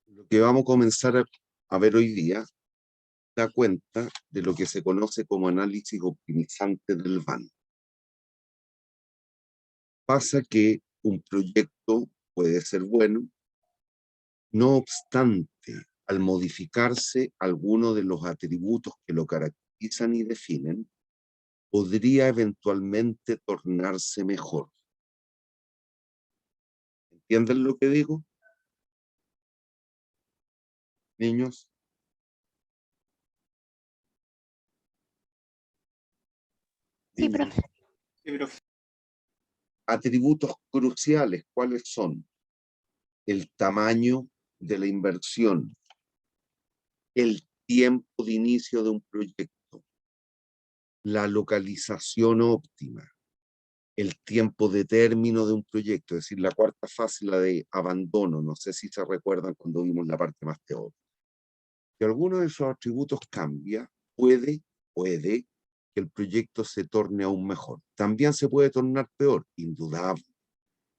Lo que vamos a comenzar a ver hoy día da cuenta de lo que se conoce como análisis optimizante del VAN. Pasa que un proyecto puede ser bueno, no obstante, al modificarse alguno de los atributos que lo caracterizan y definen, podría eventualmente tornarse mejor. ¿Entienden lo que digo, niños? Sí, profe. Atributos cruciales, ¿cuáles son? El tamaño de la inversión, el tiempo de inicio de un proyecto, la localización óptima, el tiempo de término de un proyecto, es decir, la cuarta fase, la de abandono. No sé si se recuerdan cuando vimos la parte más teórica. Si alguno de esos atributos cambia, puede que el proyecto se torne aún mejor. También se puede tornar peor, indudable,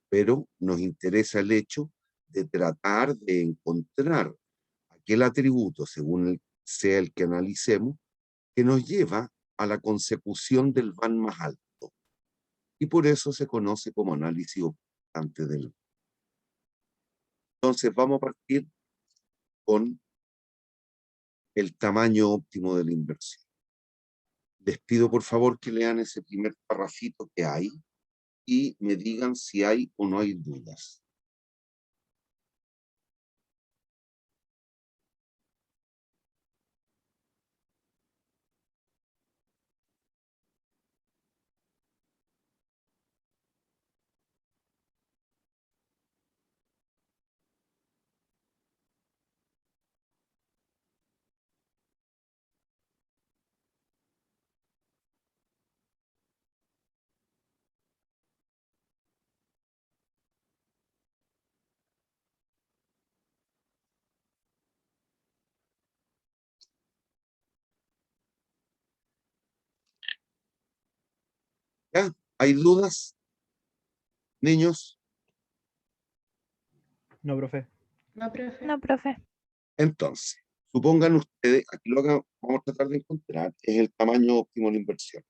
pero nos interesa el hecho de tratar de encontrar aquel atributo, según sea el que analicemos, que nos lleva a la consecución del VAN más alto. Y por eso se conoce como análisis optimizante del VAN. Entonces vamos a partir con el tamaño óptimo de la inversión. Les pido por favor que lean ese primer parrafito que hay y me digan si hay o no hay dudas. ¿Ya? ¿Hay dudas, niños? No, profe. No, profe. No, profe. Entonces, supongan ustedes, aquí lo que vamos a tratar de encontrar es el tamaño óptimo de la inversión.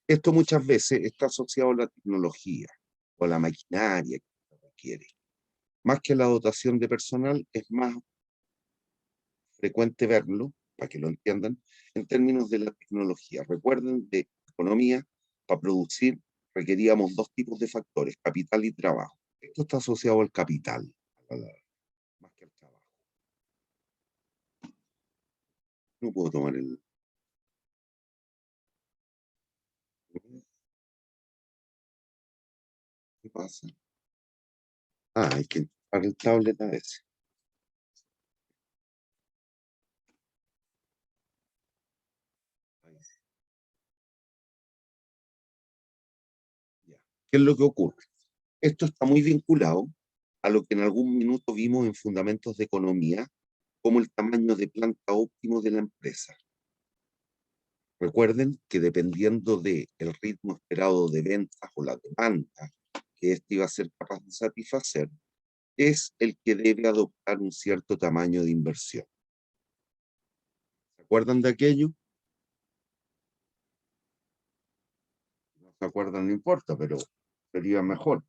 Esto muchas veces está asociado a la tecnología o a la maquinaria que se requiere. Más que la dotación de personal, es más frecuente verlo, para que lo entiendan, en términos de la tecnología. Recuerden, de economía, para producir requeríamos dos tipos de factores, capital y trabajo. Esto está asociado al capital, más que al trabajo. No puedo tomar el... ¿Qué pasa? Ah, hay que entrar el tablet a veces. Ya. ¿Qué es lo que ocurre? Esto está muy vinculado a lo que en algún minuto vimos en Fundamentos de Economía, como el tamaño de planta óptimo de la empresa. Recuerden que dependiendo del ritmo esperado de ventas o la demanda que éste iba a ser capaz de satisfacer, es el que debe adoptar un cierto tamaño de inversión. ¿Se acuerdan de aquello? No se acuerdan, no importa, pero sería mejor.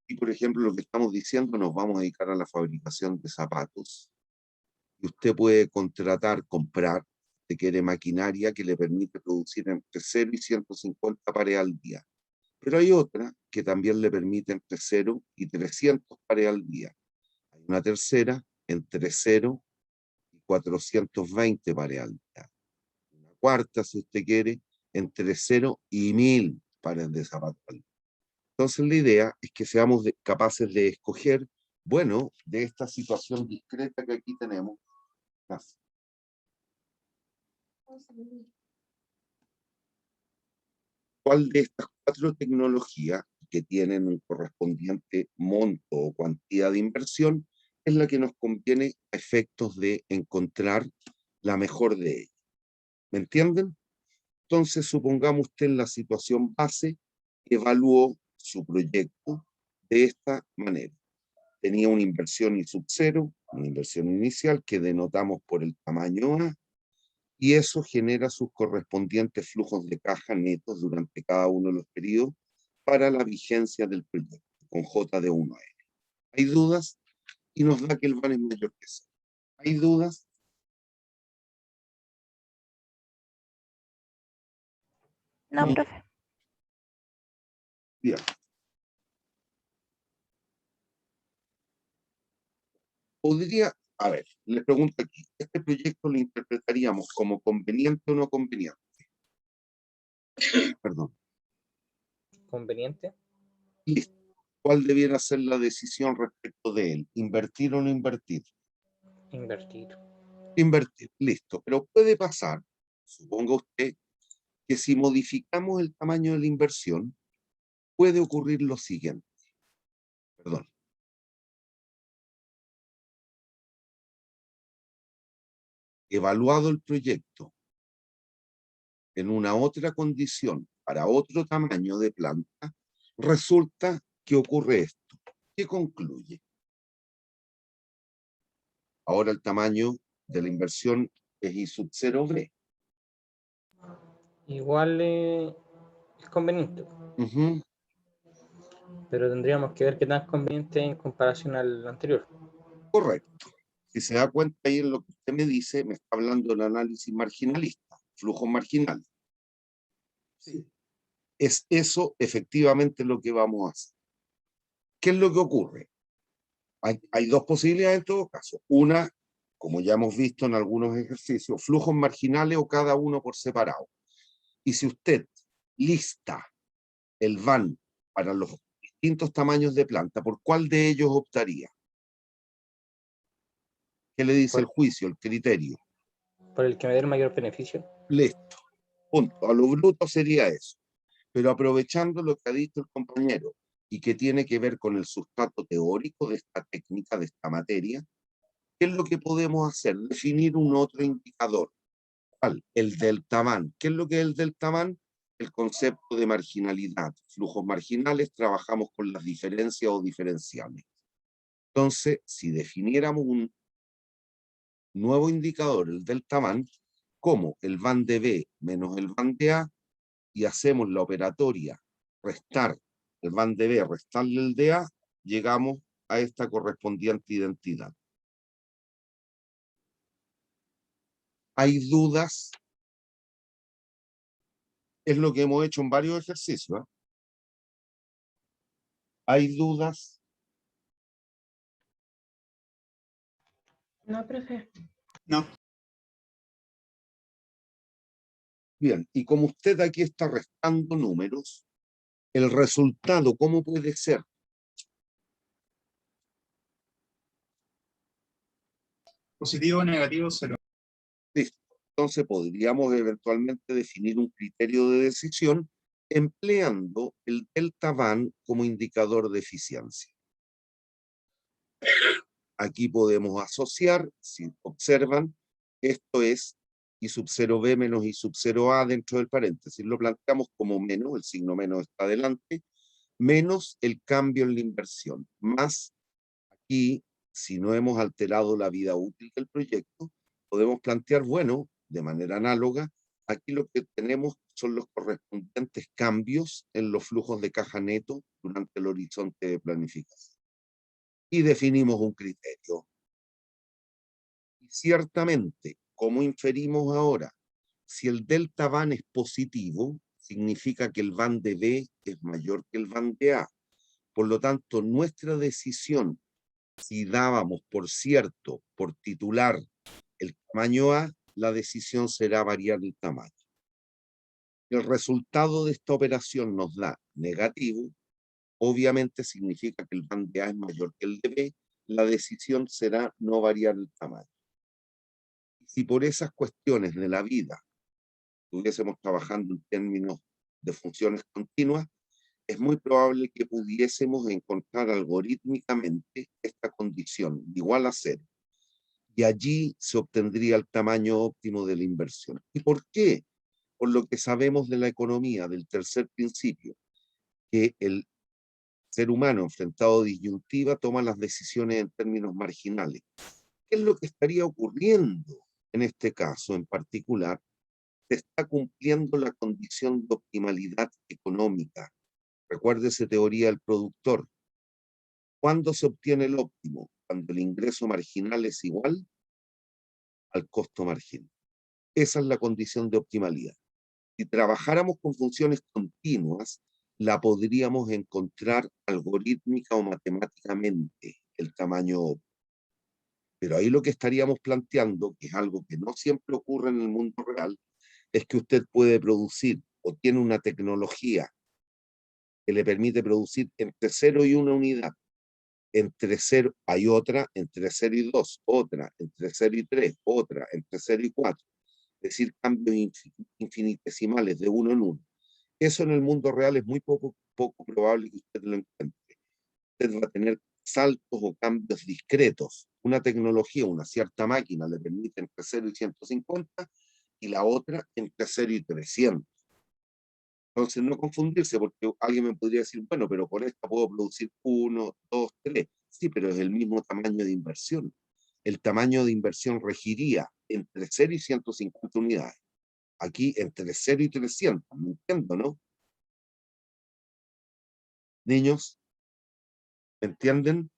Y por ejemplo, lo que estamos diciendo, nos vamos a dedicar a la fabricación de zapatos. Y usted puede comprar, si quiere, maquinaria que le permite producir entre 0 y 150 pares al día. Pero hay otra que también le permite entre 0 y 300 pares al día. Hay una tercera entre 0 y 420 pares al día. Una cuarta, si usted quiere, entre 0 y 1000 pares de zapatos al día. Entonces la idea es que seamos capaces de escoger, bueno, de esta situación discreta que aquí tenemos, ¿cuál de estas cuatro tecnologías que tienen un correspondiente monto o cuantía de inversión es la que nos conviene a efectos de encontrar la mejor de ellas? ¿Me entienden? Entonces, supongamos usted en la situación base, evaluó su proyecto, de esta manera. Tenía una inversión I sub 0, una inversión inicial que denotamos por el tamaño A, y eso genera sus correspondientes flujos de caja netos durante cada uno de los periodos para la vigencia del proyecto, con J de 1 a N. ¿Hay dudas? Y nos da que el VAN es mayor que 0. ¿Hay dudas? No, No. profe. Bien. Podría, a ver, les pregunto aquí, ¿este proyecto lo interpretaríamos como conveniente o no conveniente? Perdón. Conveniente. Listo. ¿Cuál debiera ser la decisión respecto de él? ¿Invertir o no invertir? Invertir. Invertir, listo. Pero puede pasar, suponga usted, que si modificamos el tamaño de la inversión, puede ocurrir lo siguiente. Perdón. Evaluado el proyecto en una otra condición, para otro tamaño de planta, resulta que ocurre esto. ¿Qué concluye? Ahora el tamaño de la inversión es I sub 0B. Igual es conveniente, Ujú. pero tendríamos que ver qué tan conveniente en comparación al anterior. Correcto. Si se da cuenta ahí en lo que usted me dice, me está hablando del análisis marginalista, flujos marginales. Sí. Es eso efectivamente lo que vamos a hacer. ¿Qué es lo que ocurre? Hay dos posibilidades en todo caso. Una, como ya hemos visto en algunos ejercicios, flujos marginales o cada uno por separado. Y si usted lista el VAN para los distintos tamaños de planta, ¿por cuál de ellos optaría? ¿Qué le dice el juicio, el criterio? Por el que me dé el mayor beneficio. Listo. Punto. A lo bruto sería eso. Pero aprovechando lo que ha dicho el compañero y que tiene que ver con el sustrato teórico de esta técnica, de esta materia, ¿qué es lo que podemos hacer? Definir un otro indicador. ¿Cuál? El delta VAN. ¿Qué es lo que es el delta VAN? El concepto de marginalidad. Flujos marginales, trabajamos con las diferencias o diferenciales. Entonces, si definiéramos un nuevo indicador, el delta VAN, como el VAN de B menos el VAN de A, y hacemos la operatoria restar el VAN de B, restarle el de A, llegamos a esta correspondiente identidad. ¿Hay dudas? Es lo que hemos hecho en varios ejercicios. ¿Hay dudas? No, profe. No. Bien, y como usted aquí está restando números, el resultado, ¿cómo puede ser? Positivo, negativo, 0. Listo. Entonces podríamos eventualmente definir un criterio de decisión empleando el delta VAN como indicador de eficiencia. Aquí podemos asociar, si observan, esto es I sub 0B menos I sub 0A dentro del paréntesis. Lo planteamos como menos, el signo menos está adelante, menos el cambio en la inversión, más aquí, si no hemos alterado la vida útil del proyecto, podemos plantear, bueno, de manera análoga, aquí lo que tenemos son los correspondientes cambios en los flujos de caja neto durante el horizonte de planificación. Y definimos un criterio. Y ciertamente, como inferimos ahora, si el delta VAN es positivo, significa que el VAN de B es mayor que el VAN de A. Por lo tanto, nuestra decisión, si dábamos por cierto, por titular, el tamaño A, la decisión será variar el tamaño. El resultado de esta operación nos da negativo, obviamente significa que el VAN de A es mayor que el de B, la decisión será no variar el tamaño. Si por esas cuestiones de la vida estuviésemos trabajando en términos de funciones continuas, es muy probable que pudiésemos encontrar algorítmicamente esta condición igual a 0. Y allí se obtendría el tamaño óptimo de la inversión. ¿Y por qué? Por lo que sabemos de la economía, del tercer principio, que el ser humano enfrentado a disyuntiva toma las decisiones en términos marginales. ¿Qué es lo que estaría ocurriendo en este caso en particular? Se está cumpliendo la condición de optimalidad económica. Recuérdese teoría del productor. ¿Cuándo se obtiene el óptimo? Cuando el ingreso marginal es igual al costo marginal. Esa es la condición de optimalidad. Si trabajáramos con funciones continuas, la podríamos encontrar algorítmica o matemáticamente, el tamaño óptimo. Pero ahí lo que estaríamos planteando, que es algo que no siempre ocurre en el mundo real, es que usted puede producir o tiene una tecnología que le permite producir entre 0 y 1 unidad. Entre 0, hay otra entre 0 y 2, otra entre 0 y 3, otra entre 0 y 4. Es decir, cambios infinitesimales de 1 en 1. Eso en el mundo real es muy poco probable que usted lo encuentre. Usted va a tener saltos o cambios discretos. Una tecnología, una cierta máquina le permite entre 0 y 150 y la otra entre 0 y 300. Entonces no confundirse, porque alguien me podría decir, bueno, pero con esta puedo producir 1, 2, 3. Sí, pero es el mismo tamaño de inversión. El tamaño de inversión regiría entre 0 y 150 unidades. Aquí entre 0 y 300, ¿me entiendo, no? Niños, ¿me entienden?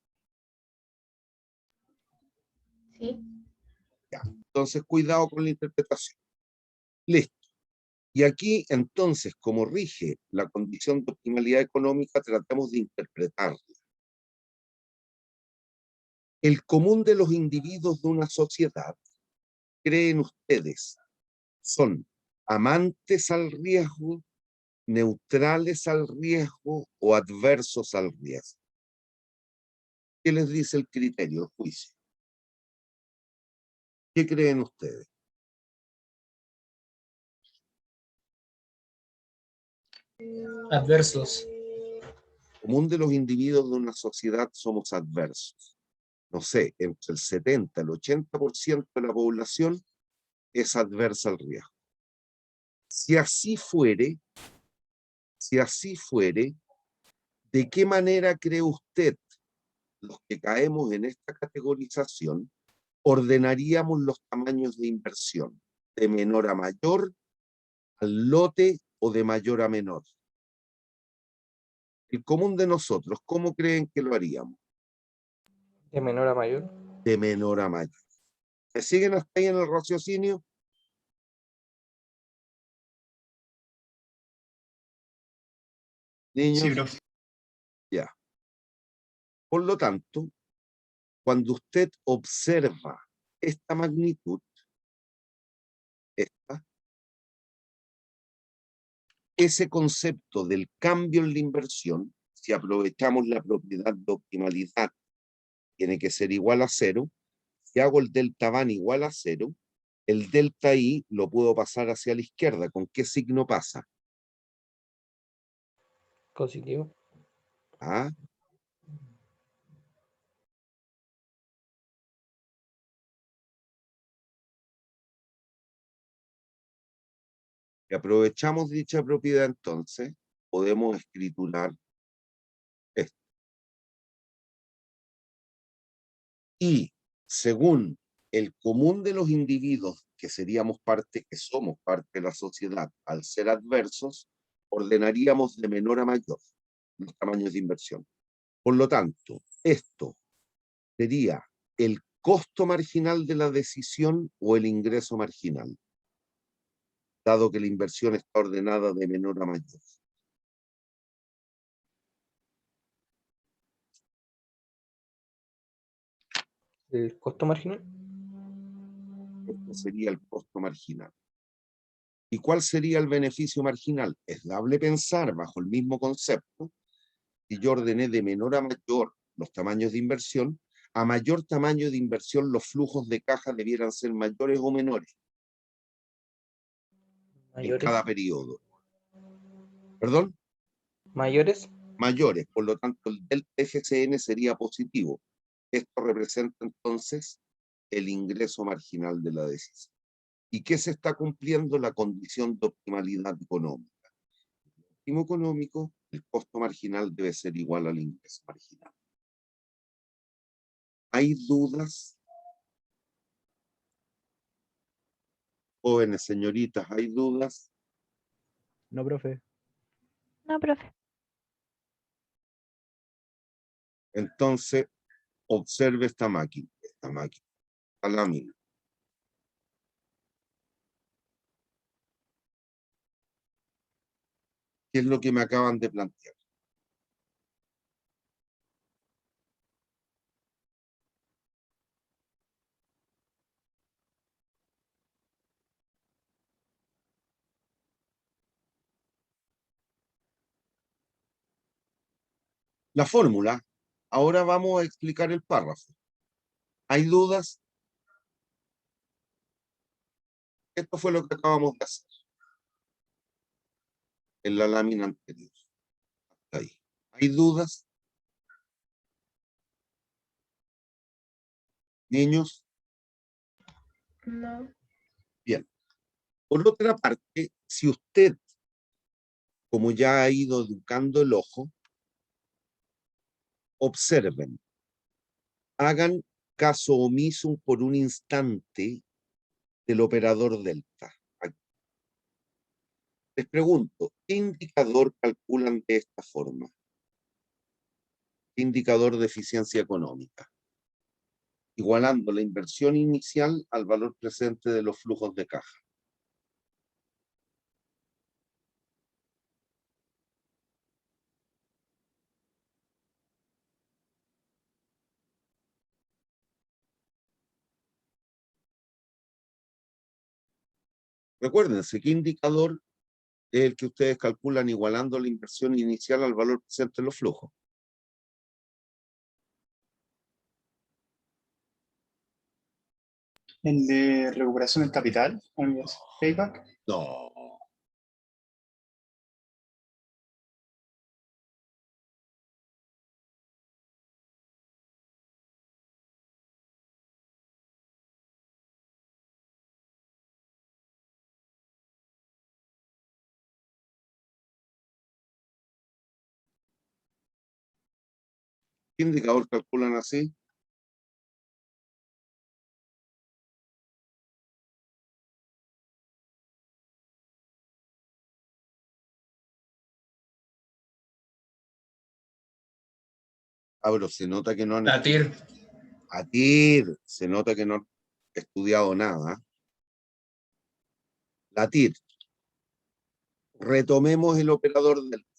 Sí. Ya. Entonces, cuidado con la interpretación. Listo. Y aquí, entonces, como rige la condición de optimalidad económica, tratamos de interpretarla. El común de los individuos de una sociedad, ¿creen ustedes, son amantes al riesgo, neutrales al riesgo o adversos al riesgo? ¿Qué les dice el criterio, el juicio? ¿Qué creen ustedes? Adversos. Común de los individuos de una sociedad somos adversos. No sé, entre el 70 y el 80% de la población es adversa al riesgo. Si así fuere, ¿de qué manera cree usted, los que caemos en esta categorización, ordenaríamos los tamaños de inversión? ¿De menor a mayor, al lote o de mayor a menor? El común de nosotros, ¿cómo creen que lo haríamos? De menor a mayor. De menor a mayor. ¿Me siguen hasta ahí en el raciocinio? Niños, Sí, profe. ya. Por lo tanto, cuando usted observa esta magnitud, ese concepto del cambio en la inversión, si aprovechamos la propiedad de optimalidad, tiene que ser igual a 0. Si hago el delta van igual a 0, el delta I lo puedo pasar hacia la izquierda. ¿Con qué signo pasa? Positivo. ¿Ah? Si aprovechamos dicha propiedad, entonces podemos escriturar esto. Y según el común de los individuos que seríamos parte, que somos parte de la sociedad, al ser adversos, ordenaríamos de menor a mayor los tamaños de inversión. Por lo tanto, esto sería el costo marginal de la decisión o el ingreso marginal, dado que la inversión está ordenada de menor a mayor. El costo marginal. Este sería el costo marginal. ¿Y cuál sería el beneficio marginal? Es dable pensar bajo el mismo concepto. Si yo ordené de menor a mayor los tamaños de inversión, a mayor tamaño de inversión los flujos de caja debieran ser mayores o menores en cada periodo. ¿Perdón? Mayores. Mayores, por lo tanto el delta FCN sería positivo. Esto representa entonces el ingreso marginal de la decisión. ¿Y qué se está cumpliendo? La condición de optimalidad económica. El óptimo económico el costo marginal debe ser igual al ingreso marginal. ¿Hay dudas? Jóvenes señoritas, ¿hay dudas? No, profe. No, profe. Entonces, observe esta máquina, la lámina. ¿Qué es lo que me acaban de plantear? La fórmula. Ahora vamos a explicar el párrafo. ¿Hay dudas? Esto fue lo que acabamos de hacer en la lámina anterior. Hasta ahí. ¿Hay dudas? Niños. No. Bien. Por otra parte, si usted, como ya ha ido educando el ojo, observen, hagan caso omiso por un instante del operador delta. Aquí. Les pregunto, ¿qué indicador calculan de esta forma? ¿Qué indicador de eficiencia económica? Igualando la inversión inicial al valor presente de los flujos de caja. Recuérdense, ¿qué indicador es el que ustedes calculan igualando la inversión inicial al valor presente de los flujos? El de recuperación del capital, amigos. Payback. No. ¿Qué indicador calculan así? Ah, pero se nota que no han La TIR. se nota que no han estudiado nada. La TIR. Retomemos el operador delta.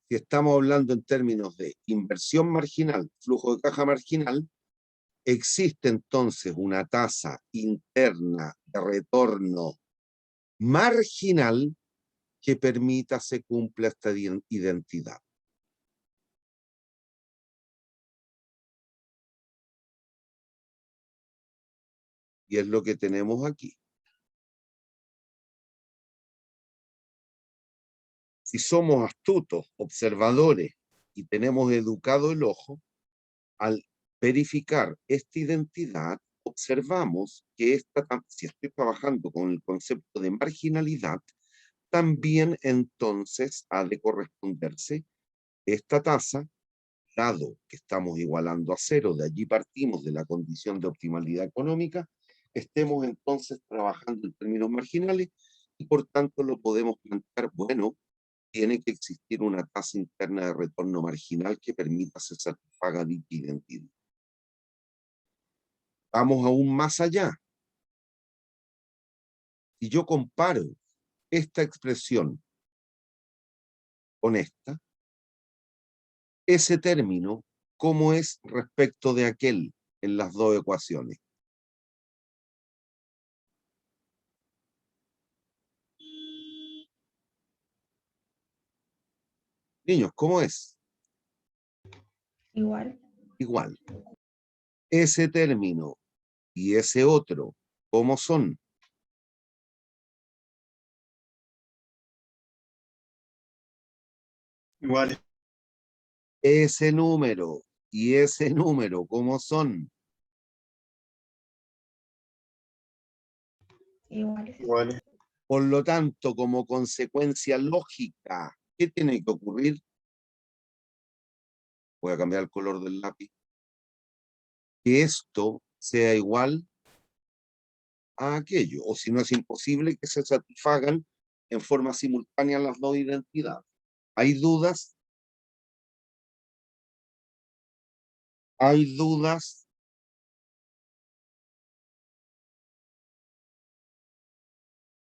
Si estamos hablando en términos de inversión marginal, flujo de caja marginal, existe entonces una tasa interna de retorno marginal que permita se cumpla esta identidad. Y es lo que tenemos aquí. Si somos astutos, observadores y tenemos educado el ojo, al verificar esta identidad, observamos que si estoy trabajando con el concepto de marginalidad, también entonces ha de corresponderse esta tasa, dado que estamos igualando a cero, de allí partimos de la condición de optimalidad económica, estemos entonces trabajando en términos marginales y por tanto lo podemos plantear, bueno, tiene que existir una tasa interna de retorno marginal que permita se satisfaga dicha identidad. Vamos aún más allá. Si yo comparo esta expresión con esta, ese término, ¿cómo es respecto de aquel en las dos ecuaciones? Niños, ¿cómo es? Igual. Igual. Ese término y ese otro, ¿cómo son? Igual. Ese número y ese número, ¿cómo son? Igual. Igual. Por lo tanto, como consecuencia lógica ¿Qué tiene que ocurrir? Voy a cambiar el color del lápiz. Que esto sea igual a aquello, o si no es imposible que se satisfagan en forma simultánea las dos identidades. ¿Hay dudas? ¿Hay dudas?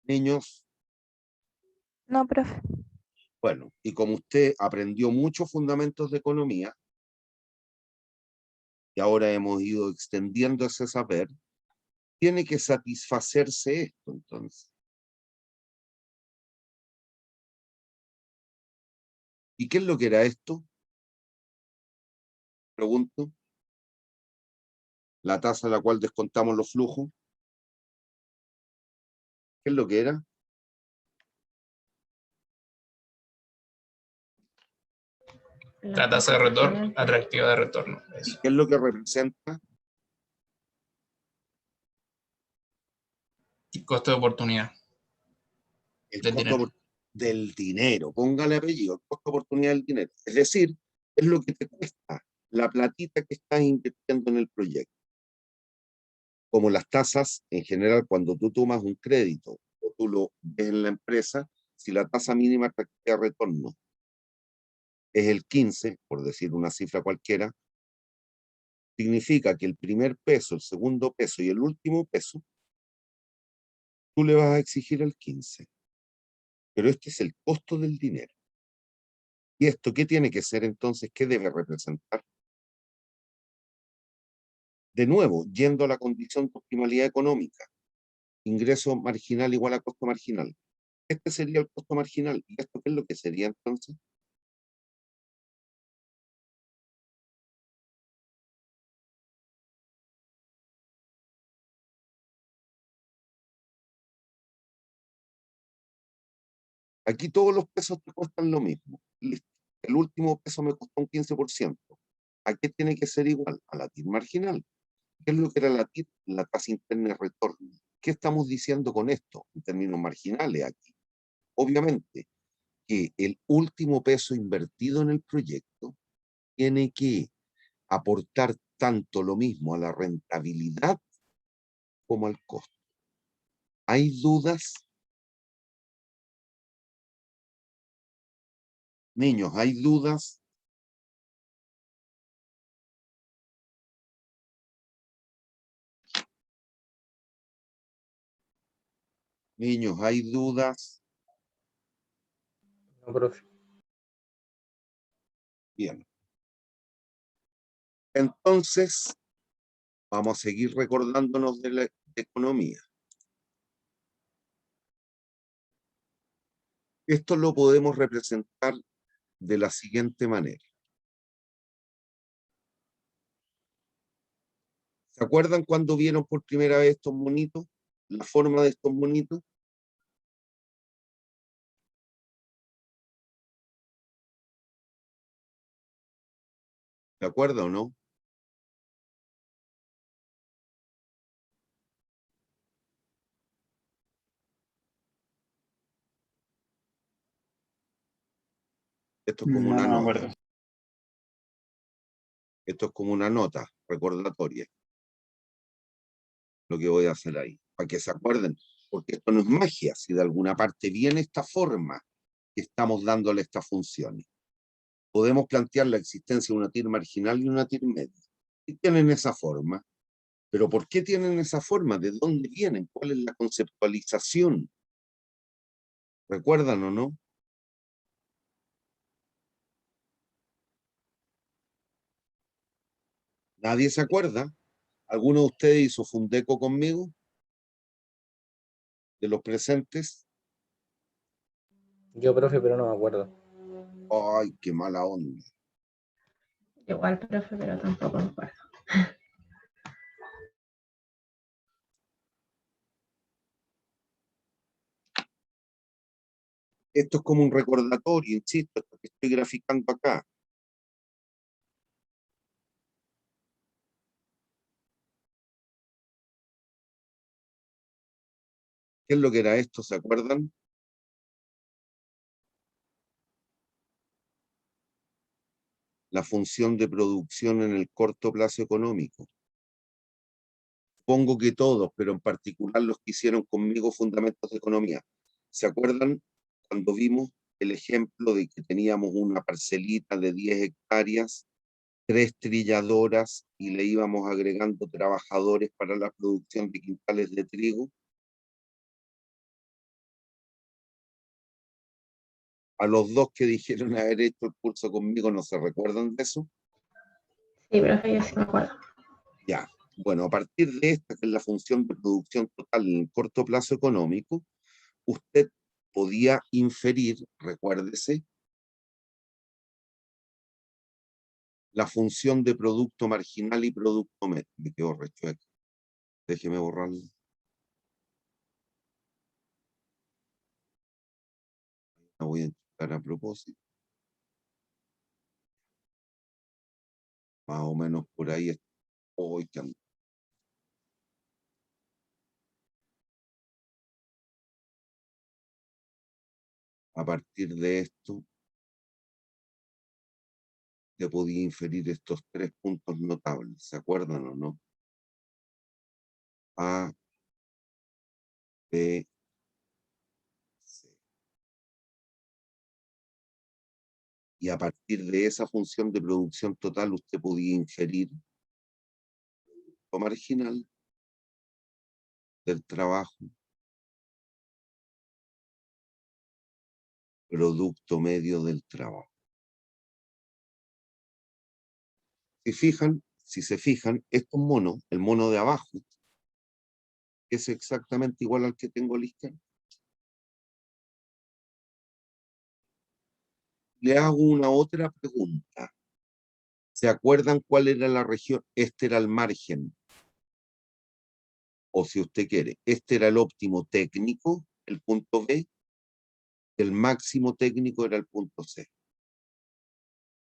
Niños, No, profe. bueno, y como usted aprendió muchos fundamentos de economía, y ahora hemos ido extendiendo ese saber, tiene que satisfacerse esto, entonces. ¿Y qué es lo que era esto? Pregunto. La tasa a la cual descontamos los flujos. ¿Qué es lo que era? La tasa de retorno, atractiva de retorno. ¿Y Eso. qué es lo que representa? Y costo de oportunidad. El Del costo dinero. del dinero. Póngale apellido, el costo de oportunidad del dinero. Es decir, es lo que te cuesta la platita que estás invirtiendo en el proyecto. Como las tasas, en general, cuando tú tomas un crédito o tú lo ves en la empresa, si la tasa mínima de retorno es el 15, por decir una cifra cualquiera, significa que el primer peso, el segundo peso y el último peso, tú le vas a exigir el 15. Pero este es el costo del dinero. ¿Y esto qué tiene que ser entonces? ¿Qué debe representar? De nuevo, yendo a la condición de optimalidad económica, ingreso marginal igual a costo marginal. Este sería el costo marginal. ¿Y esto qué es lo que sería entonces? Aquí todos los pesos te cuestan lo mismo. Listo. El último peso me costó un 15%. ¿A qué tiene que ser igual? A la TIR marginal. ¿Qué es lo que era la TIR? La tasa interna de retorno. ¿Qué estamos diciendo con esto en términos marginales aquí? Obviamente que el último peso invertido en el proyecto tiene que aportar tanto lo mismo a la rentabilidad como al costo. ¿Hay dudas? Niños, ¿hay dudas? Niños, ¿hay dudas? No, profe. Bien. Entonces, vamos a seguir recordándonos de la economía. Esto lo podemos representar de la siguiente manera. ¿Se acuerdan cuando vieron por primera vez estos monitos? La forma de estos monitos. ¿Se acuerdan o no? Esto es como No, una no me nota. acuerdo. Esto es como una nota recordatoria. Lo que voy a hacer ahí. Para que se acuerden. Porque esto no es magia. Si de alguna parte viene esta forma que estamos dándole estas funciones. Podemos plantear la existencia de una TIR marginal y una TIR media. Y tienen esa forma. Pero ¿por qué tienen esa forma? ¿De dónde vienen? ¿Cuál es la conceptualización? ¿Recuerdan o no? ¿Nadie se acuerda? ¿Alguno de ustedes hizo Fundeco conmigo? ¿De los presentes? Yo, profe, pero no me acuerdo. ¡Ay, qué mala onda! Igual, profe, pero tampoco me acuerdo. Esto es como un recordatorio, insisto, esto que estoy graficando acá. ¿Qué es lo que era esto? ¿Se acuerdan? la función de producción en el corto plazo económico. Supongo que todos, pero en particular los que hicieron conmigo fundamentos de economía. ¿Se acuerdan cuando vimos el ejemplo de que teníamos una parcelita de 10 hectáreas, 3 trilladoras y le íbamos agregando trabajadores para la producción de quintales de trigo? A los dos que dijeron haber hecho el curso conmigo, ¿no se recuerdan de eso? Sí, profe, yo sí me acuerdo. Ya, bueno, a partir de esta, que es la función de producción total en el corto plazo económico, usted podía inferir, recuérdese, la función de producto marginal y producto medio. Me quedó rechueco. Déjeme borrarlo. La voy a intentar a propósito. Más o menos por ahí estoy. A partir de esto, se podía inferir estos 3 puntos notables. ¿Se acuerdan o no? A, B, C. Y a partir de esa función de producción total, usted podía inferir lo marginal del trabajo, producto medio del trabajo. Si se fijan, estos monos, el mono de abajo, es exactamente igual al que tengo a la izquierda. Le hago una otra pregunta. ¿Se acuerdan cuál era la región? Este era el margen. O si usted quiere, este era el óptimo técnico, el punto B. El máximo técnico era el punto C.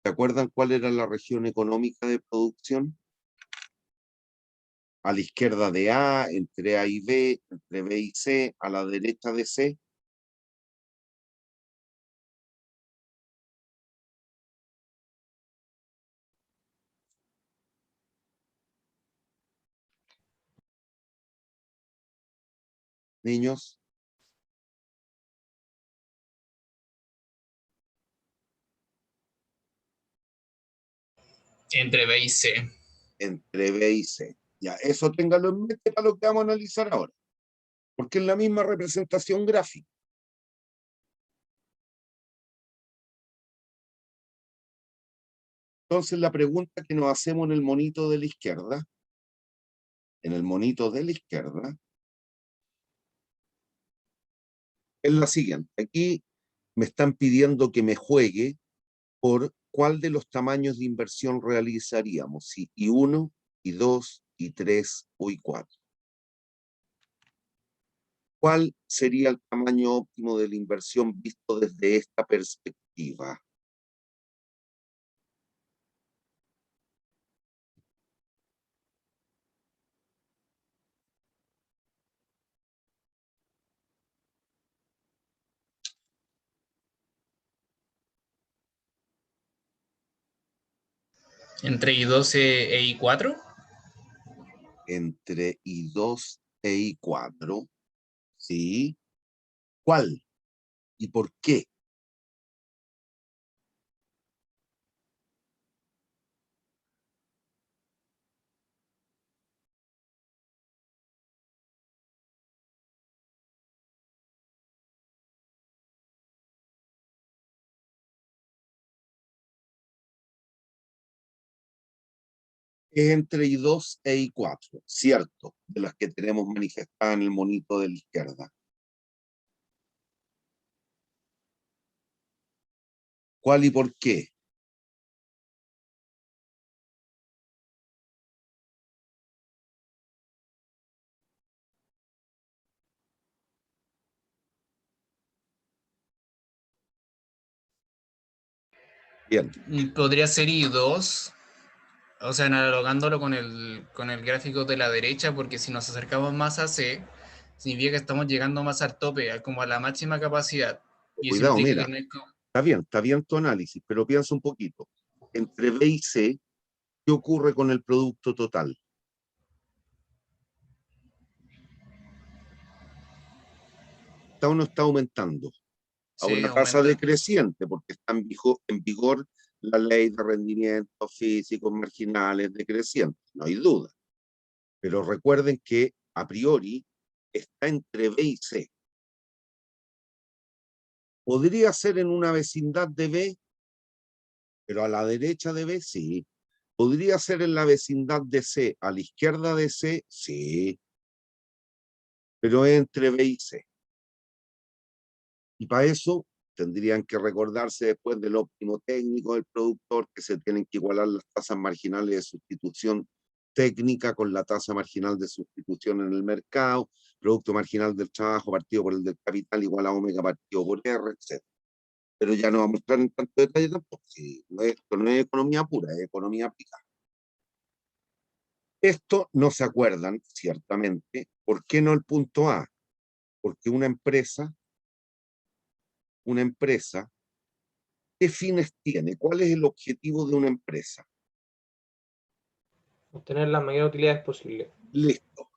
¿Se acuerdan cuál era la región económica de producción? A la izquierda de A, entre A y B, entre B y C, a la derecha de C. Niños, Entre B y C. entre B y C. Ya, eso téngalo en mente para lo que vamos a analizar ahora. Porque es la misma representación gráfica. Entonces la pregunta que nos hacemos en el monito de la izquierda, es la siguiente. Aquí me están pidiendo que me juegue por cuál de los tamaños de inversión realizaríamos, si I1, I2, I3 o I4. ¿Cuál sería el tamaño óptimo de la inversión visto desde esta perspectiva? Entre I2 e I4. Entre I2 e I4, ¿sí? ¿Cuál? ¿Y por qué? Es entre I2 e I4, cierto, de las que tenemos manifestadas en el monito de la izquierda. ¿Cuál y por qué? Bien, Podría ser I2. O sea, analogándolo con el gráfico de la derecha, porque si nos acercamos más a C, significa que estamos llegando más al tope, como a la máxima capacidad. Y eso cuidado, implica mira, que no hay... está bien tu análisis, pero piensa un poquito. entre B y C, ¿qué ocurre con el producto total? ¿Está o no está aumentando? A Sí, una tasa aumenta. decreciente, porque está en vigor la ley de rendimientos físicos marginales decrecientes, no hay duda. Pero recuerden que a priori está entre B y C. Podría ser en una vecindad de B, pero a la derecha de B, sí. Podría ser en la vecindad de C, a la izquierda de C, sí. Pero es entre B y C. Y para eso tendrían que recordarse después del óptimo técnico del productor que se tienen que igualar las tasas marginales de sustitución técnica con la tasa marginal de sustitución en el mercado, producto marginal del trabajo partido por el del capital igual a omega partido por R, etc. Pero ya no vamos a entrar en tanto detalle tampoco. Si esto no es economía pura, es economía aplicada. Esto no se acuerdan, ciertamente. ¿Por qué no el punto A? Porque una empresa, ¿qué fines tiene? ¿Cuál es el objetivo de una empresa? Obtener las mayores utilidades posibles. Listo.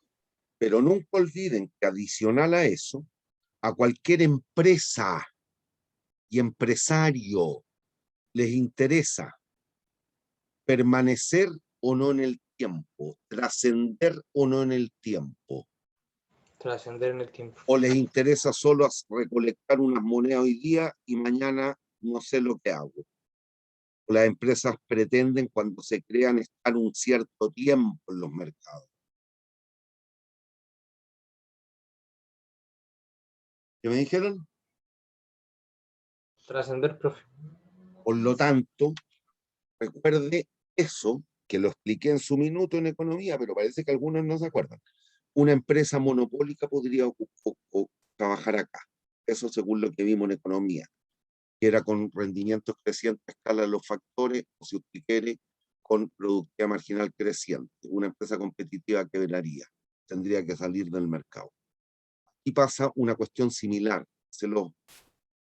Pero nunca olviden que adicional a eso, a cualquier empresa y empresario les interesa permanecer o no en el tiempo, trascender o no en el tiempo, Trascender en el tiempo. o les interesa solo recolectar unas monedas hoy día y mañana no sé lo que hago. O las empresas pretenden cuando se crean estar un cierto tiempo en los mercados. ¿Qué me dijeron? Trascender, profe. Por lo tanto, recuerde eso, que lo expliqué en su minuto en economía, pero parece que algunos no se acuerdan. Una empresa monopólica podría trabajar acá. Eso según lo que vimos en economía, que era con rendimientos crecientes a escala de los factores, o si usted quiere, con productividad marginal creciente. Una empresa competitiva quebraría, tendría que salir del mercado. Y pasa una cuestión similar. Se lo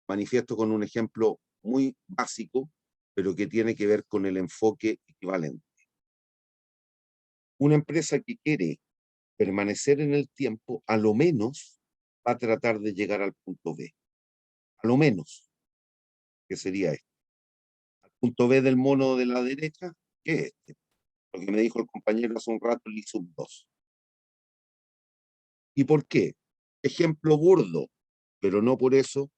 manifiesto con un ejemplo muy básico, pero que tiene que ver con el enfoque equivalente. Una empresa que quiere permanecer en el tiempo, a lo menos va a tratar de llegar al punto B. A lo menos, que sería este. Al punto B del mono de la derecha, ¿qué es este? Lo que me dijo el compañero hace un rato, el I sub 2. ¿Y por qué? Ejemplo burdo, pero no por eso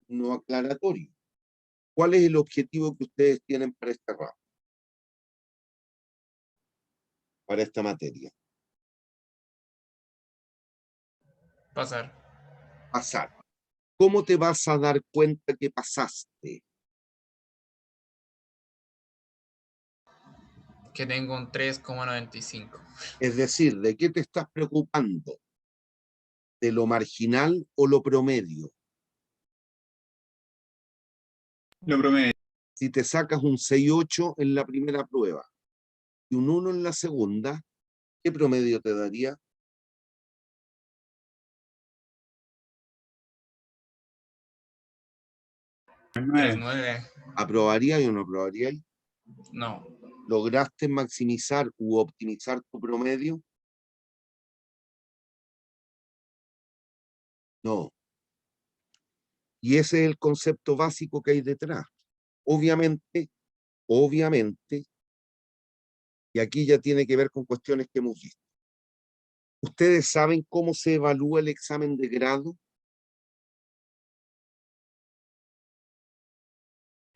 no aclaratorio. ¿Cuál es el objetivo que ustedes tienen para este ramo? Para esta materia. Pasar. Pasar. ¿Cómo te vas a dar cuenta que pasaste? Que tengo un 3,95. Es decir, ¿de qué te estás preocupando? ¿De lo marginal o lo promedio? Lo promedio. Si te sacas un 6,8 en la primera prueba y un 1 en la segunda, ¿qué promedio te daría? El 9. 3,9. ¿Aprobaría o no aprobaría? No. ¿Lograste maximizar u optimizar tu promedio? No. Y ese es el concepto básico que hay detrás. Obviamente, y aquí ya tiene que ver con cuestiones que hemos visto. ¿Ustedes saben cómo se evalúa el examen de grado?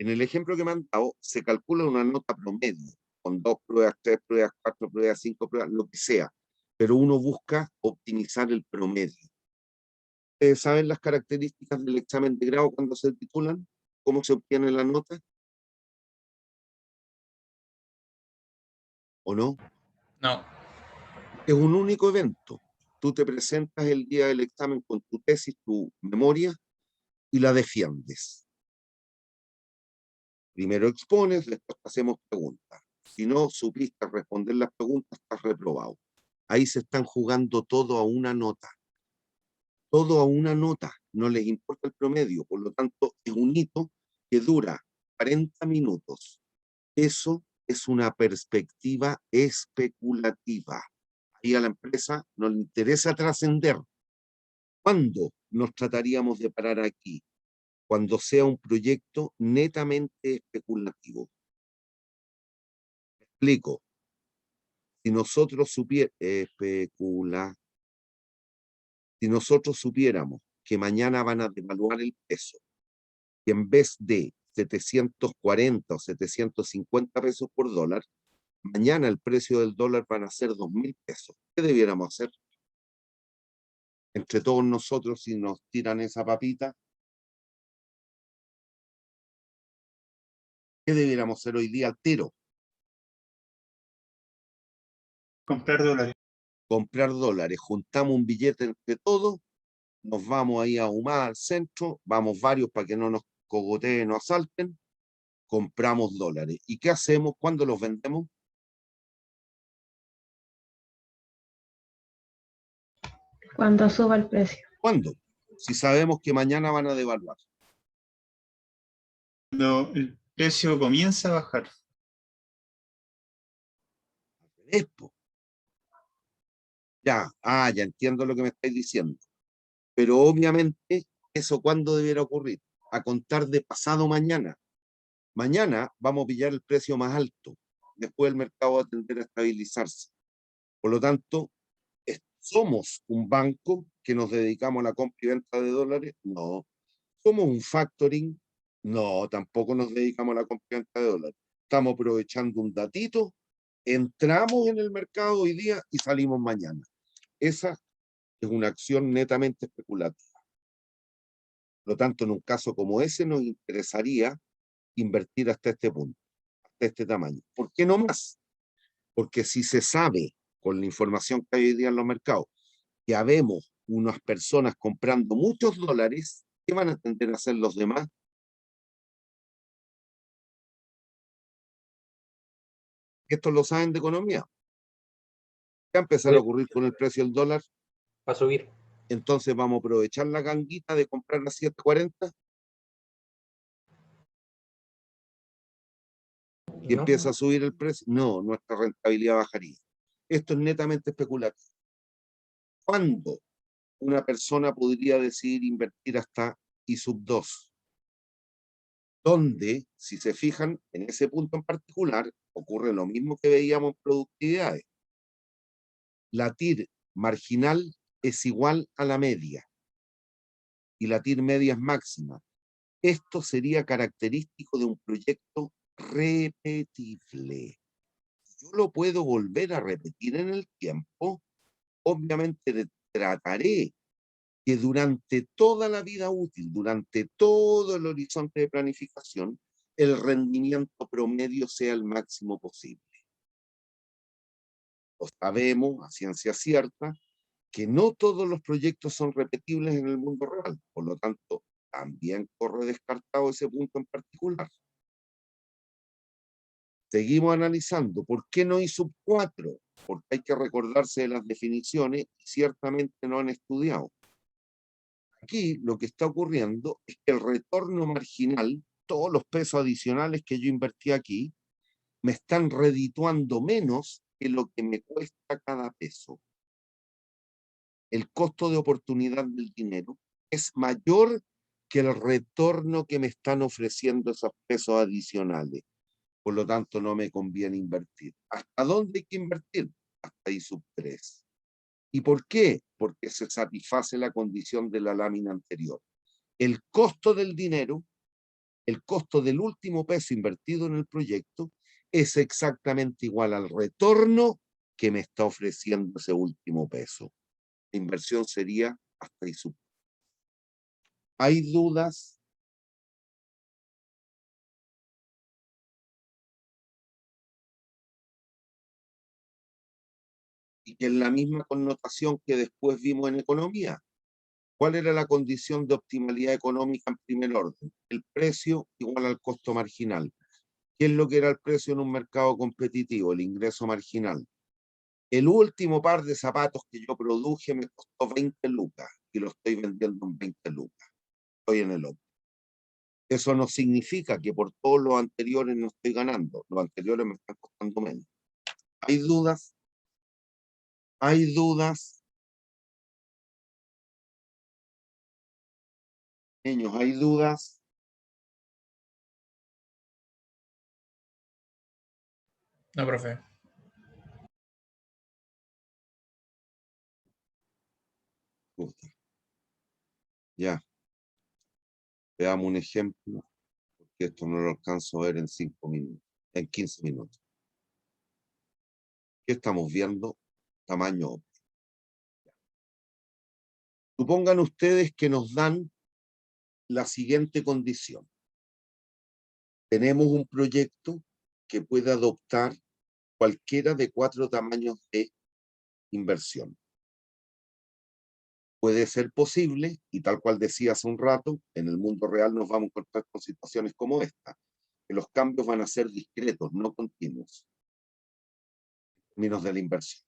En el ejemplo que me han dado, se calcula una nota promedio, con 2 pruebas, 3 pruebas, 4 pruebas, 5 pruebas, lo que sea, pero uno busca optimizar el promedio. ¿Ustedes saben las características del examen de grado cuando se titulan? ¿Cómo se obtiene la nota? ¿O no? No. Es un único evento. Tú te presentas el día del examen con tu tesis, tu memoria, y la defiendes. Primero expones, después hacemos preguntas. Si no supiste responder las preguntas, estás reprobado. Ahí se están jugando todo a una nota. Todo a una nota. No les importa el promedio. Por lo tanto, es un hito que dura 40 minutos. Eso es una perspectiva especulativa. Ahí a la empresa no le interesa trascender. ¿Cuándo nos trataríamos de parar aquí? Cuando sea un proyecto netamente especulativo. Me explico. Si nosotros supiéramos que mañana van a devaluar el peso, que en vez de 740 o 750 pesos por dólar, mañana el precio del dólar van a ser 2.000 pesos. ¿Qué debiéramos hacer? Entre todos nosotros, si nos tiran esa papita, ¿qué debiéramos hacer hoy día al tiro? Comprar dólares. Comprar dólares. Juntamos un billete entre todos, nos vamos ahí a Humá, al centro, vamos varios para que no nos cogoteen, no asalten, compramos dólares. ¿Y qué hacemos? ¿Cuándo los vendemos? Cuando suba el precio. ¿Cuándo? Si sabemos que mañana van a devaluar. Cuando el precio comienza a bajar. Esto. Ya entiendo lo que me estáis diciendo. Pero obviamente, ¿eso cuándo debiera ocurrir? A contar de pasado mañana. Mañana vamos a pillar el precio más alto. Después el mercado va a tender a estabilizarse. Por lo tanto, ¿somos un banco que nos dedicamos a la compra y venta de dólares? No. ¿Somos un factoring? No, tampoco nos dedicamos a la compra y venta de dólares. Estamos aprovechando un datito, entramos en el mercado hoy día y salimos mañana. Esa es una acción netamente especulativa. Por lo tanto, en un caso como ese nos interesaría invertir hasta este punto, hasta este tamaño. ¿Por qué no más? Porque si se sabe, con la información que hay hoy día en los mercados, que habemos unas personas comprando muchos dólares, ¿qué van a tender a hacer los demás? Esto lo saben de economía. ¿Qué va a empezar a ocurrir con el precio del dólar? Va a subir. Entonces vamos a aprovechar la ganguita de comprar a 7.40 y No, empieza a subir el precio. No, nuestra rentabilidad bajaría. Esto es netamente especulativo. ¿Cuándo una persona podría decidir invertir hasta I sub 2? Donde, si se fijan, en ese punto en particular, ocurre lo mismo que veíamos en productividades. La TIR marginal es igual a la media y la TIR media es máxima. Esto sería característico de un proyecto repetible. Yo lo puedo volver a repetir en el tiempo. Obviamente trataré que durante toda la vida útil, durante todo el horizonte de planificación, el rendimiento promedio sea el máximo posible. Lo sabemos a ciencia cierta que no todos los proyectos son repetibles en el mundo real, por lo tanto, también corre descartado ese punto en particular. Seguimos analizando. ¿Por qué no ISUB 4? Porque hay que recordarse de las definiciones y ciertamente no han estudiado. Aquí lo que está ocurriendo es que el retorno marginal, todos los pesos adicionales que yo invertí aquí, me están redituando menos que lo que me cuesta cada peso. El costo de oportunidad del dinero es mayor que el retorno que me están ofreciendo esos pesos adicionales. Por lo tanto, no me conviene invertir. ¿Hasta dónde hay que invertir? Hasta ISUB 3. ¿Y por qué? Porque se satisface la condición de la lámina anterior. El costo del dinero, el costo del último peso invertido en el proyecto, es exactamente igual al retorno que me está ofreciendo ese último peso. La inversión sería hasta ISUB. ¿Hay dudas? Y que es la misma connotación que después vimos en economía. ¿Cuál era la condición de optimalidad económica en primer orden? El precio igual al costo marginal. ¿Qué es lo que era el precio en un mercado competitivo? El ingreso marginal. El último par de zapatos que yo produje me costó 20 lucas y lo estoy vendiendo en 20 lucas. Estoy en el otro. Eso no significa que por todos los anteriores no estoy ganando. Los anteriores me están costando menos. ¿Hay dudas? ¿Hay dudas? Niños, ¿hay dudas? No, profe. Puta. Ya. Veamos un ejemplo, porque esto no lo alcanzo a ver en 5 minutos, en 15 minutos. ¿Qué estamos viendo? Tamaño óptimo. Supongan ustedes que nos dan la siguiente condición. Tenemos un proyecto que puede adoptar cualquiera de 4 tamaños de inversión. Puede ser posible, y tal cual decía hace un rato, en el mundo real nos vamos a encontrar con situaciones como esta, que los cambios van a ser discretos, no continuos, en términos de la inversión.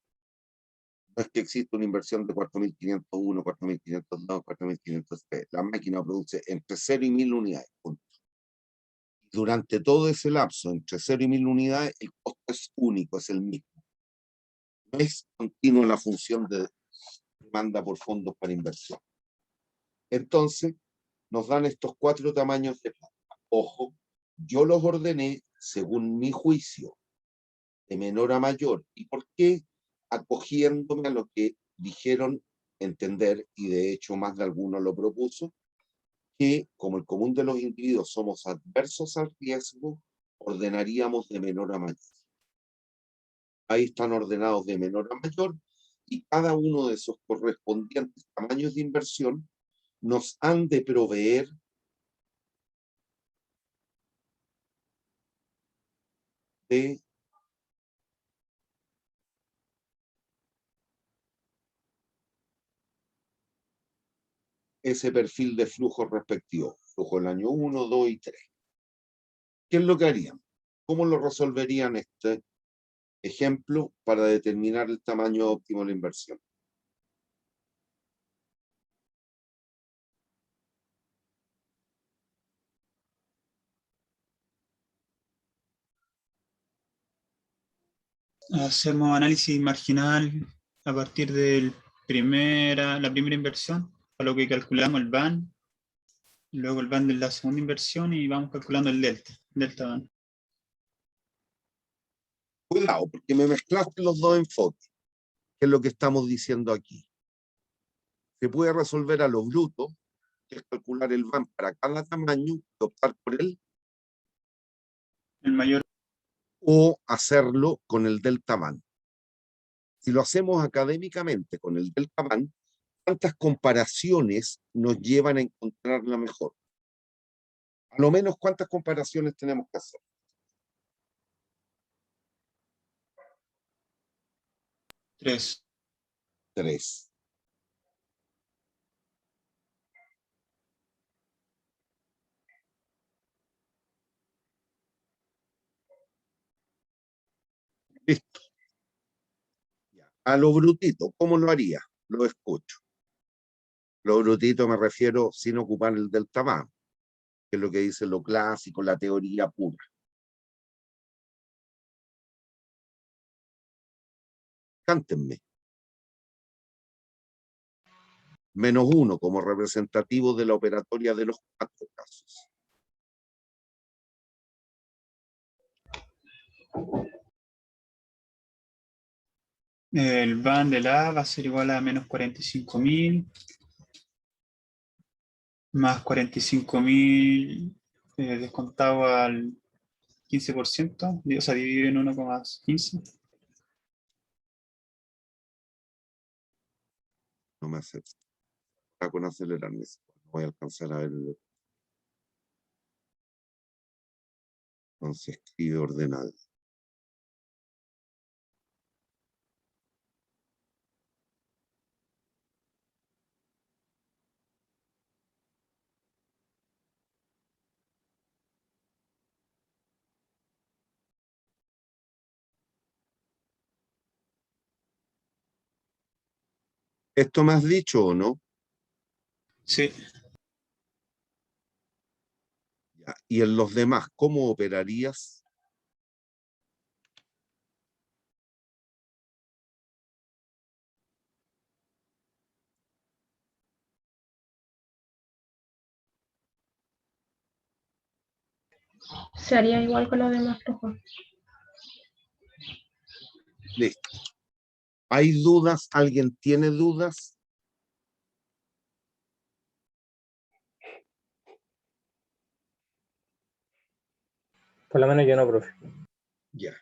No es que exista una inversión de 4.501, 4.502, 4.503. La máquina produce entre 0 y 1.000 unidades. Punto. Durante todo ese lapso, entre 0 y 1.000 unidades, el costo es único, es el mismo. No es continuo la función de demanda por fondos para inversión. Entonces, nos dan estos 4 tamaños de plata. Ojo, yo los ordené según mi juicio, de menor a mayor. ¿Y por qué? Acogiéndome a lo que dijeron entender, y de hecho más de alguno lo propuso, que como el común de los individuos somos adversos al riesgo, ordenaríamos de menor a mayor. Ahí están ordenados de menor a mayor, y cada uno de esos correspondientes tamaños de inversión nos han de proveer de ese perfil de flujo respectivo, flujo del año 1, 2 y 3. ¿Qué es lo que harían? ¿Cómo lo resolverían este ejemplo para determinar el tamaño óptimo de la inversión? Hacemos análisis marginal a partir de la primera inversión, a lo que calculamos el BAN, luego el BAN de la segunda inversión y vamos calculando el delta BAN. Cuidado, porque me mezclaste los dos enfoques, que es lo que estamos diciendo aquí. Se puede resolver a lo bruto, que es calcular el BAN para cada tamaño y optar por él, El mayor. o hacerlo con el delta BAN. Si lo hacemos académicamente con el delta BAN, ¿cuántas comparaciones nos llevan a encontrar la mejor? A lo menos, ¿cuántas comparaciones tenemos que hacer? 3. 3. Listo. A lo brutito, ¿cómo lo haría? Lo escucho. Lo brutito me refiero sin ocupar el delta BAN, que es lo que dice lo clásico, la teoría pura. Cántenme. -1 como representativo de la operatoria de los 4 casos. El BAN de la A va a ser igual a menos 45.000 más 45.000 descontado al 15%, o sea, dividido en 1,15. No me hace. Está con acelerarme. No voy a alcanzar a ver. Entonces escribe ordenado. ¿Esto me has dicho o no? Sí. Ya. Y en los demás, ¿cómo operarías? Se haría igual con los demás, profe. Listo. ¿Hay dudas? ¿Alguien tiene dudas? Por lo menos yo no, profe. Ya.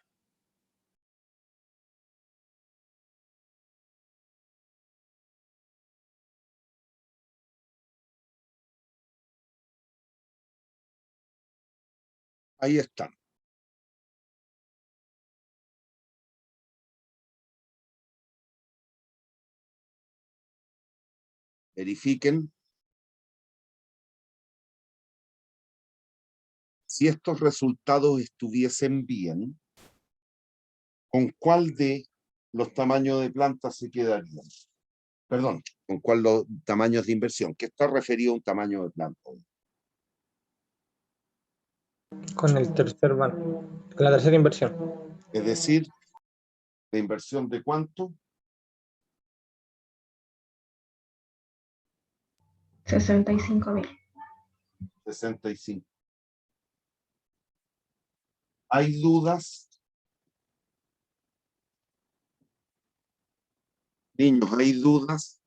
Ahí están. Verifiquen. Si estos resultados estuviesen bien, ¿con cuál de los tamaños de planta se quedarían? Perdón, ¿con cuál los tamaños de inversión? Que está referido a un tamaño de planta. Con el tercer van. Con la tercera inversión. Es decir, ¿de inversión de cuánto? 65.000. 65. ¿Hay dudas? Niños, ¿hay dudas?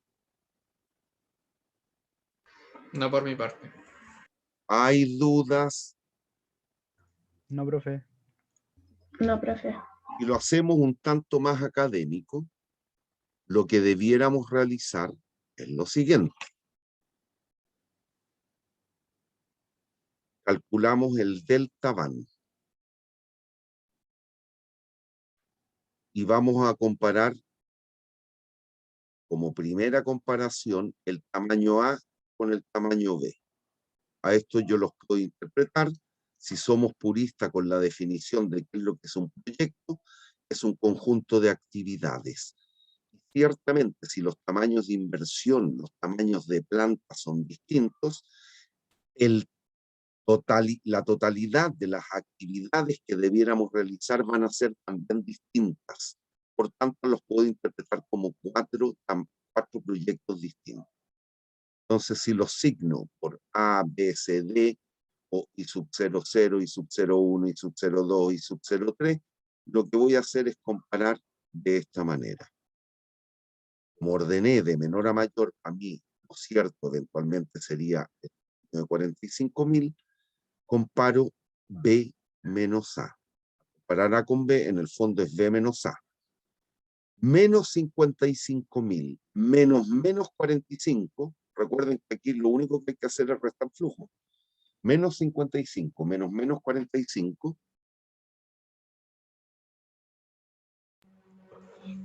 No por mi parte. ¿Hay dudas? No, profe. No, profe. Y lo hacemos un tanto más académico, lo que debiéramos realizar es lo siguiente. Calculamos el delta van y vamos a comparar como primera comparación el tamaño A con el tamaño B. A esto yo los puedo interpretar si somos puristas con la definición de qué es lo que es un proyecto, es un conjunto de actividades. Ciertamente, si los tamaños de inversión, los tamaños de planta son distintos, la totalidad de las actividades que debiéramos realizar van a ser también distintas. Por tanto, los puedo interpretar como cuatro proyectos distintos. Entonces, si los signo por A, B, C, D, o I sub 0, 0, I sub 0, 1, I sub 0, 2, I sub 0, 3, lo que voy a hacer es comparar de esta manera. Como ordené de menor a mayor, a mí, lo cierto, eventualmente sería de 45.000, comparo B menos A. Comparar A con B, en el fondo es B menos A. Menos 55.000 menos 45, recuerden que aquí lo único que hay que hacer es restar flujo. Menos 55 menos 45,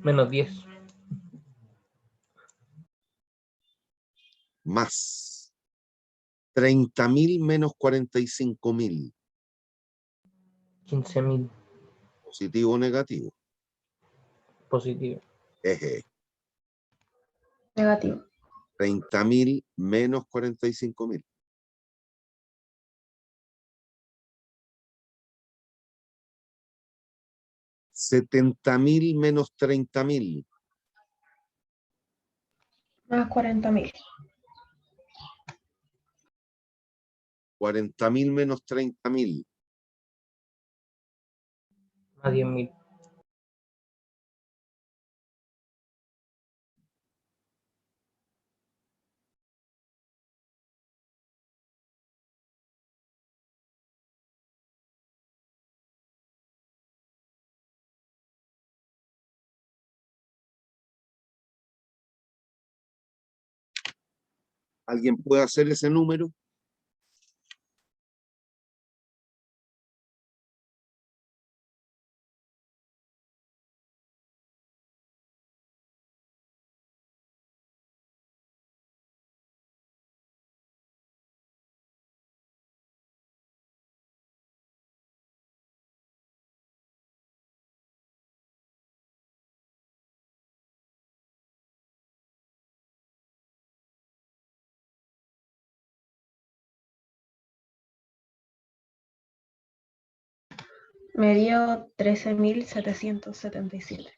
Menos 10. más 30.000 menos 45.000. 15.000. ¿Positivo o negativo? Positivo. Eje. Negativo. 30.000 menos 45.000. $70.000 menos 30.000. Más 40.000. 40.000 menos 30.000. Más 10.000. ¿Alguien puede hacer ese número? Me dio 13.777.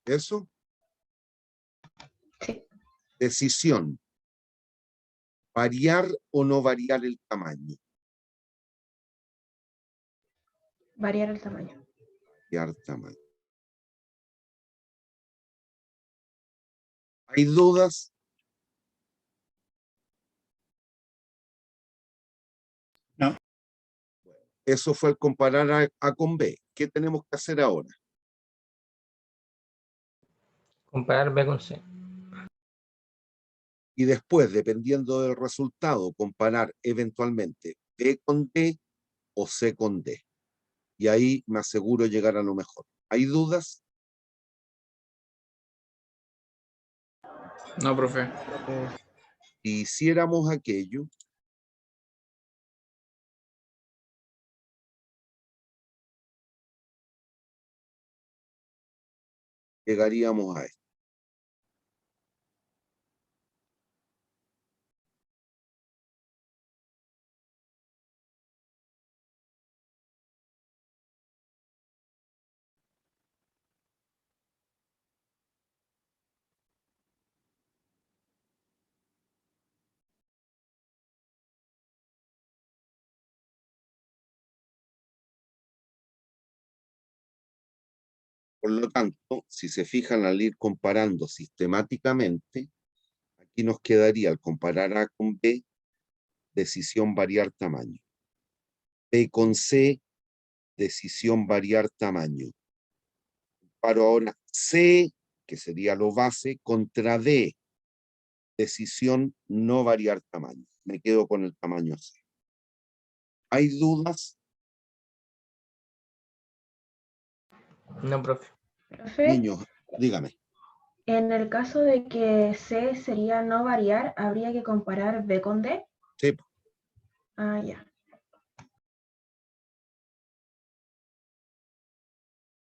¿Eso? Sí, Decisión. ¿Variar o no variar el tamaño? variar el tamaño. Variar tamaño. ¿Hay dudas? No. Eso fue el comparar A con B. ¿Qué tenemos que hacer ahora? Comparar B con C. Y después, dependiendo del resultado, comparar eventualmente B con D o C con D. Y ahí me aseguro llegar a lo mejor. ¿Hay dudas? No, profe. Profe, Si hiciéramos aquello, llegaríamos a esto. Por lo tanto, si se fijan al ir comparando sistemáticamente, aquí nos quedaría al comparar A con B, decisión variar tamaño. B con C, decisión variar tamaño. Comparo ahora C, que sería lo base, contra D, decisión no variar tamaño. Me quedo con el tamaño C. ¿Hay dudas? No, profe. Profe, Niños, dígame. en el caso de que C sería no variar, ¿habría que comparar B con D? Sí. Ah, ya.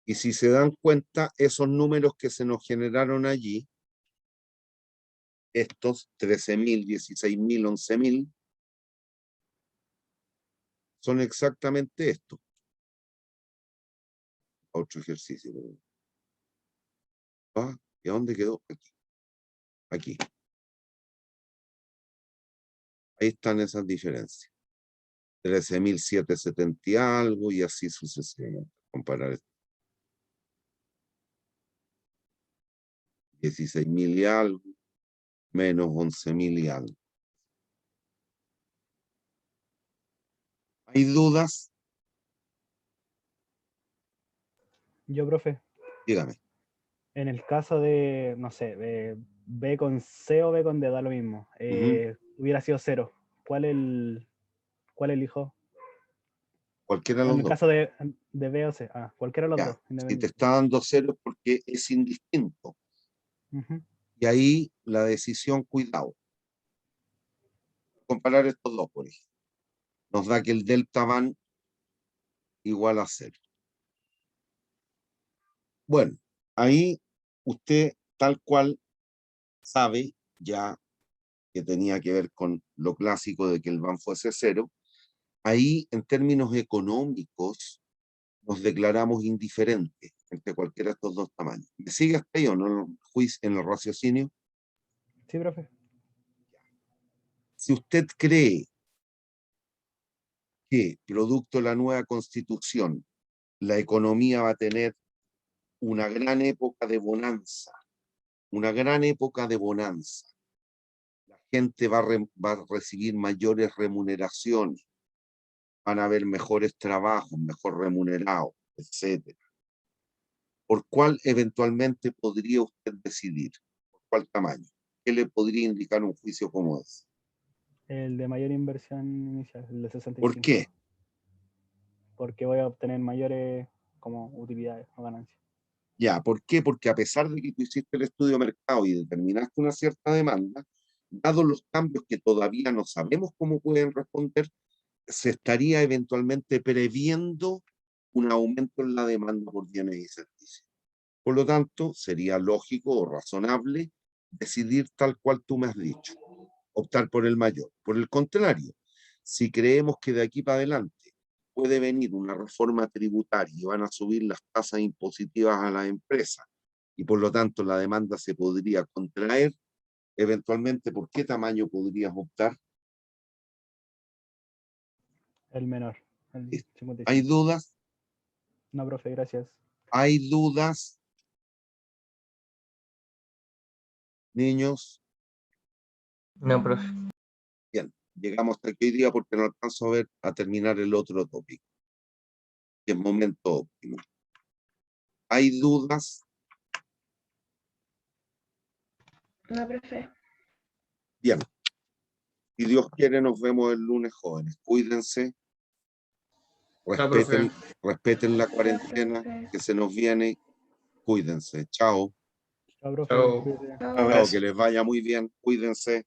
Y si se dan cuenta, esos números que se nos generaron allí, estos 13.000, 16.000, 11.000, son exactamente estos. Otro ejercicio. Ah, ¿y a dónde quedó? Aquí. Aquí. Ahí están esas diferencias. 13.770 y algo, y así sucesivamente. Comparar esto. 16.000 y algo, menos 11.000 y algo. ¿Hay dudas? yo, profe, Dígame. en el caso de, no sé, de B con C o B con D, da lo mismo. Hubiera sido 0. ¿Cuál elijo? Cualquiera de En los el dos. caso de B o C. Ah, cualquiera de los Ya. dos, Si te independiente. está dando 0 porque es indistinto. Ujú. Y ahí la decisión, cuidado. Comparar estos dos, por ejemplo. Nos da que el delta van igual a 0. Bueno, ahí usted tal cual sabe ya que tenía que ver con lo clásico de que el van fuese 0. Ahí, en términos económicos, nos declaramos indiferentes entre cualquiera de estos dos tamaños. ¿Me sigue hasta ahí o no en el raciocinio? Sí, profe. Si usted cree que, producto de la nueva constitución, la economía va a tener una gran época de bonanza, una gran época de bonanza, la gente va a recibir mayores remuneraciones, van a haber mejores trabajos, mejor remunerados, etcétera. ¿Por cuál eventualmente podría usted decidir? ¿Por cuál tamaño? ¿Qué le podría indicar un juicio como ese? El de mayor inversión inicial, el de 65. ¿Por qué? Porque voy a obtener mayores como utilidades o ganancias. Ya, ¿por qué? Porque a pesar de que tú hiciste el estudio de mercado y determinaste una cierta demanda, dados los cambios que todavía no sabemos cómo pueden responder, se estaría eventualmente previendo un aumento en la demanda por bienes y servicios. Por lo tanto, sería lógico o razonable decidir tal cual tú me has dicho, optar por el mayor. Por el contrario, Si creemos que de aquí para adelante puede venir una reforma tributaria y van a subir las tasas impositivas a las empresas y por lo tanto la demanda se podría contraer, eventualmente, ¿por qué tamaño podrías optar? El menor. El Listo. 55. ¿Hay dudas? No, profe, gracias. ¿Hay dudas? Niños, No, profe. bien, llegamos hasta aquí hoy día porque no alcanzo a terminar el otro tópico, que es momento óptimo. ¿Hay dudas? No, profe. Bien. Si Dios quiere, nos vemos el lunes, jóvenes. Cuídense. profe. Respeten la Chao, cuarentena profe. que se nos viene. Cuídense. Chao. Chao, profe. Chao. Cuídate. Chao. Chao, Abrazo. que les vaya muy bien. Cuídense.